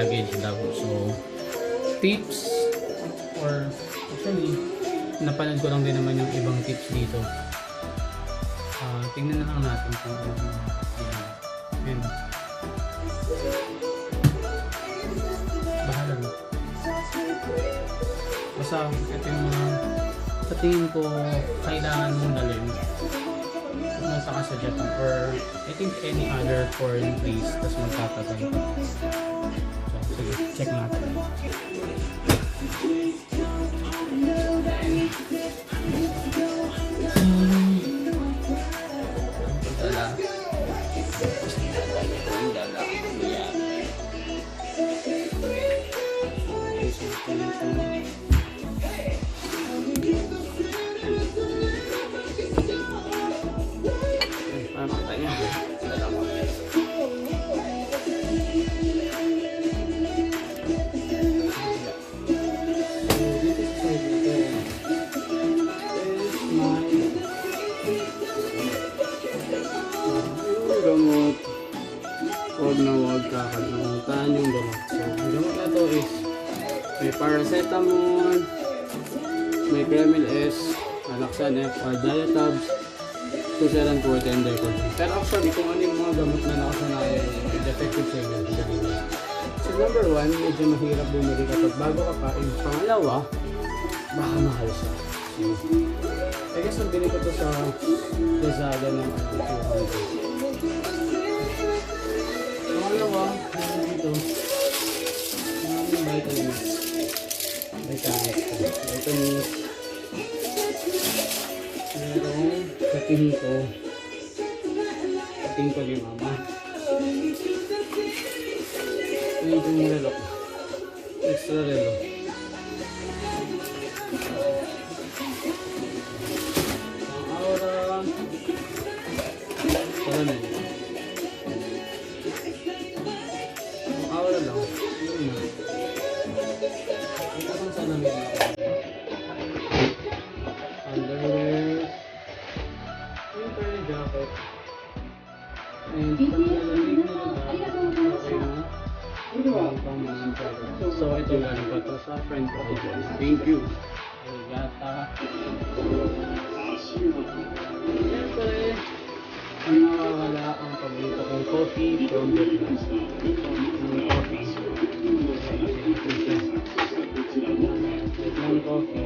luggage daw. So, tips or actually, napanood ko lang din naman yung ibang tips dito. Tingnan na lang natin kung ano yan. Ayan. Bahala na. Basta, ito yung mga sa tingin ko kailangan mong dalhin kung nasa ka sa Japan or I think any other foreign place tas magtatagal ka. So, sige, check natin. Gamot, huwag na huwag kakalimutan yung gamot. So, ang gamot na to is may paracetamol, may Kremil S, Alaxan F, or Diatabs, 274 and Dicodin. Pero actually, kung ano yung mga gamot na nakasanayan, effective sa inyo. So number 1, medyo mahirap bumili kapag bago ka pa. Yung pangalawa, baka mahal siya. So, I guess nabili ko to sa Lazada ng 200. Pangalawa, dito, yung vitamins. Vitamins. Merong kating ko ni mama. Ito yung relo. Extra relo. Ang aura. Para na yun. Ang aura lang. Yun na. Ito kung saan namin ako. Underwear. Yung parang jacket. And panglalamig na okay na. So ito galing pa to sa friend ko. Thank you. Yata. Siyempre, ang nawawala ang paborito kong coffee from Vietnam. Ang coffee. Vietnam coffee.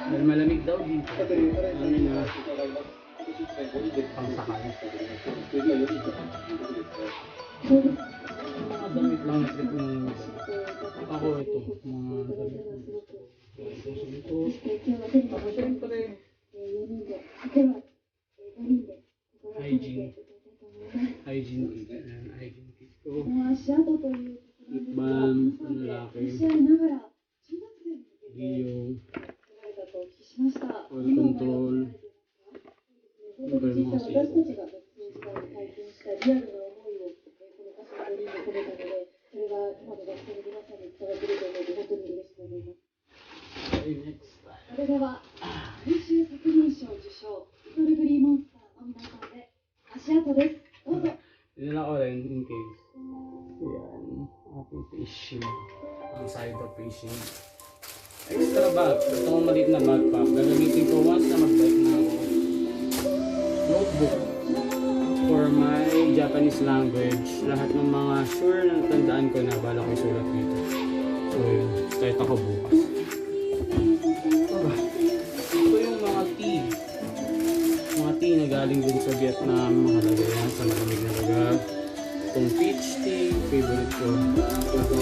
Dahil malamig daw dito. Ano na? Pangsakal. Mga damit lang na trip ng ako ito. Mga damit. Ito. Ako siyempre. Hygiene. Hygiene kit. Hygiene kit ko. Lip balm. Lalaki. Giyong. Oil control. Ano ba yung mga sila? Okay, next. Dinala ko rin in case. Yan. Ating fishing. Ang side of fishing. Extra bag. Itong maliit na backpack. Gagamitin ko once na mag-bike na ako. Notebook. For my Japanese language. Lahat ng mga sure na tandaan ko na bala ko isulat dito. So yun. Start ako bukas. Ito yung mga tea. Mga tea na galing din sa Vietnam. Mahalaga yan sa malamig na lugar. Itong peach tea. Favorite ko. Ito.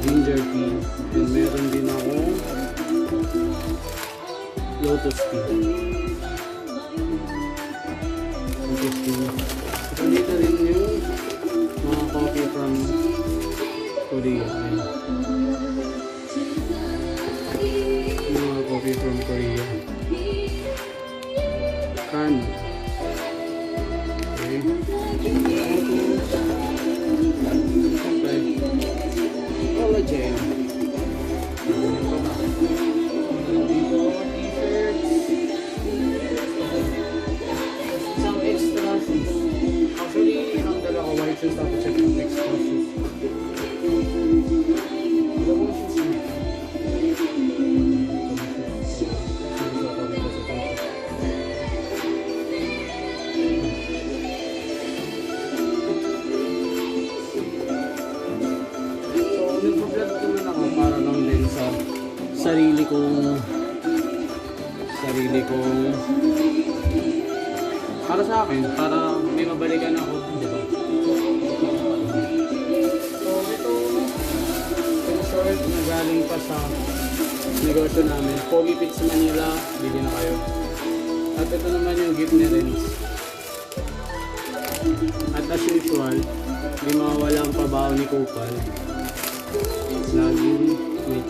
Ginger tea. And meron din ako lotus tea. Lotus tea. So dito rin yung mga coffee from Korea. Ayan. Yung mga coffee from sarili kong para sa akin, para may mabalikan ako, di ba? So ito, yung short na galing pa sa negosyo namin, Pogi Pits Manila, bili na kayo. At ito naman yung gift ni Renz. At as usual, hindi mawawala ang pabaho ni Kupal. Lagi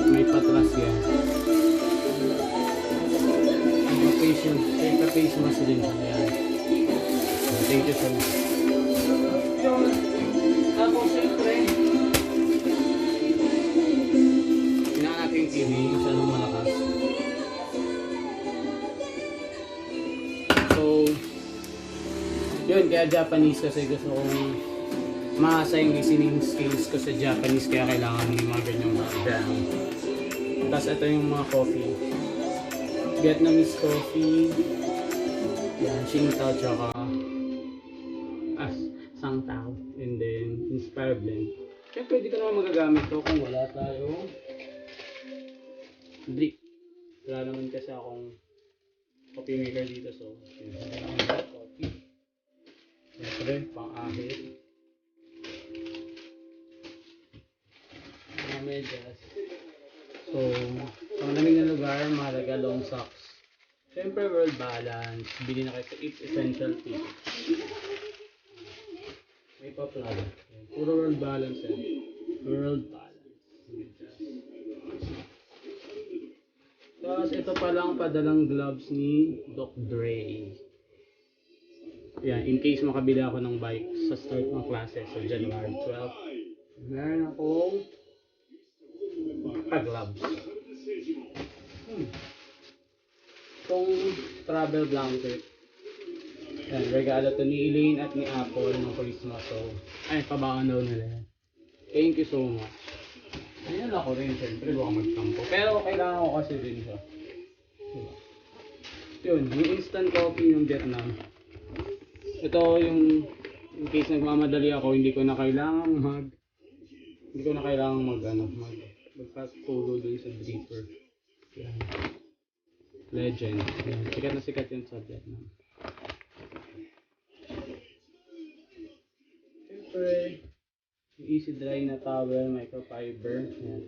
may patras yan. May ka-face mask din. Ayan. Thank you so much. Yun. Tapos siyempre, pinaka natin yung TV, yung sanong malakas. So, yun, kaya Japanese kasi gusto kong maasa yung listening skills ko sa Japanese, kaya kailangan yung mga ganyang background. Tapos ito yung mga coffee. Vietnamese coffee. Yan, Qingdao tsaka Sangtao. And then, Inspire Blend. Kaya pwede ko naman magagamit to kung wala tayong drip. Wala naman kasi akong coffee maker dito, so yun, coffee. Siyempre, pang-ahit. Mga medyas. So, sa malamig na lugar, mahalaga long socks. Siyempre, World Balance. Bili na kayo sa It's Essential Tea. May pa-plug. Puro World Balance yan. World Balance. Tapos, ito pa lang padalang gloves ni Doc Dre. Yan, in case makabila ako ng bike sa start ng klase sa January 12. Meron akong gloves. Itong travel blanket. Yan, regalo to ni Elaine at ni Apple ng Christmas. So, ay, pabaon daw nila yan. Thank you so much. Ayun ako rin, siyempre, baka magtampo. Pero kailangan ko kasi rin siya. Diba? Yun, yung instant coffee ng Vietnam. Ito yung, in case nagmamadali ako, hindi ko na kailangan magpatulo dun sa dripper. Yan. Legend. Yan. Sikat na sikat yun sa Vietnam. Siyempre, yung easy dry na towel, microfiber. Yan.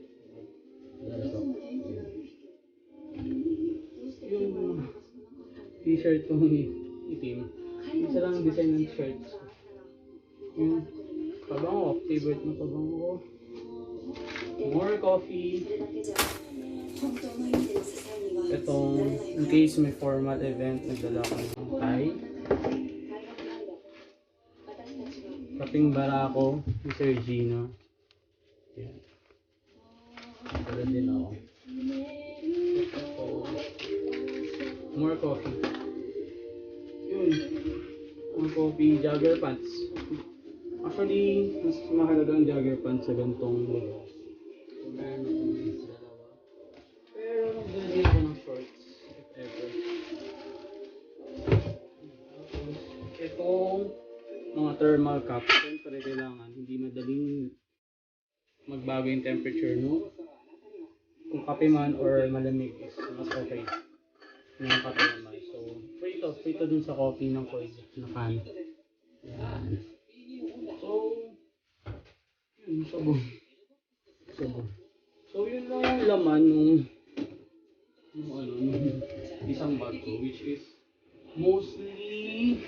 Yung t-shirt kong itim. Isa lang ang design ng shirts. Yung pabango, favorite na pabango ko. More coffee. Itong, in case may formal event, nagdala ko ng tie. Kaping barako ni Sir Gino. Yan. Dala din ako. More coffee. Yun. More coffee, jogger pants. Actually, mas mahalaga ang jogger pants sa gantong lugar. So, meron akong dalawa. Pero magdala ako ng shorts, if ever. Itong mga thermal cap, siyempre kailangan hindi madaling magbago yung temperature, no? Kung kape man or malamig is mas okay yung kape naman. So, free to dun sa coffee ng Koi na fan. Yan. So, yun, sabon. So, yun lang yung laman nung isang bag ko, which is mostly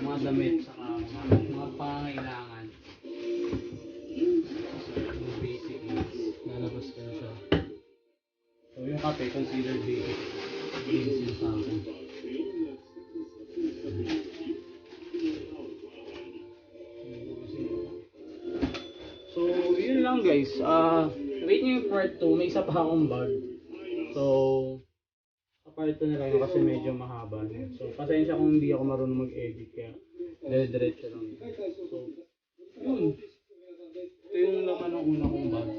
mga damit saka mga pangangailangan. Yung basic needs. Lalabas ko na siya. So yung kape, considered basic. Basic yun sa akin. So yun lang guys. Wait nyo yung part 2. May isa pa akong bag. So part 2 na lang kasi medyo mahaba. So pasensya kung hindi ako marunong mag-edit. Kaya dire-diretso lang. So yun. Ito yung laman ng una kong bag.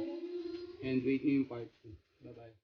And wait nyo yung part 2. Bye bye.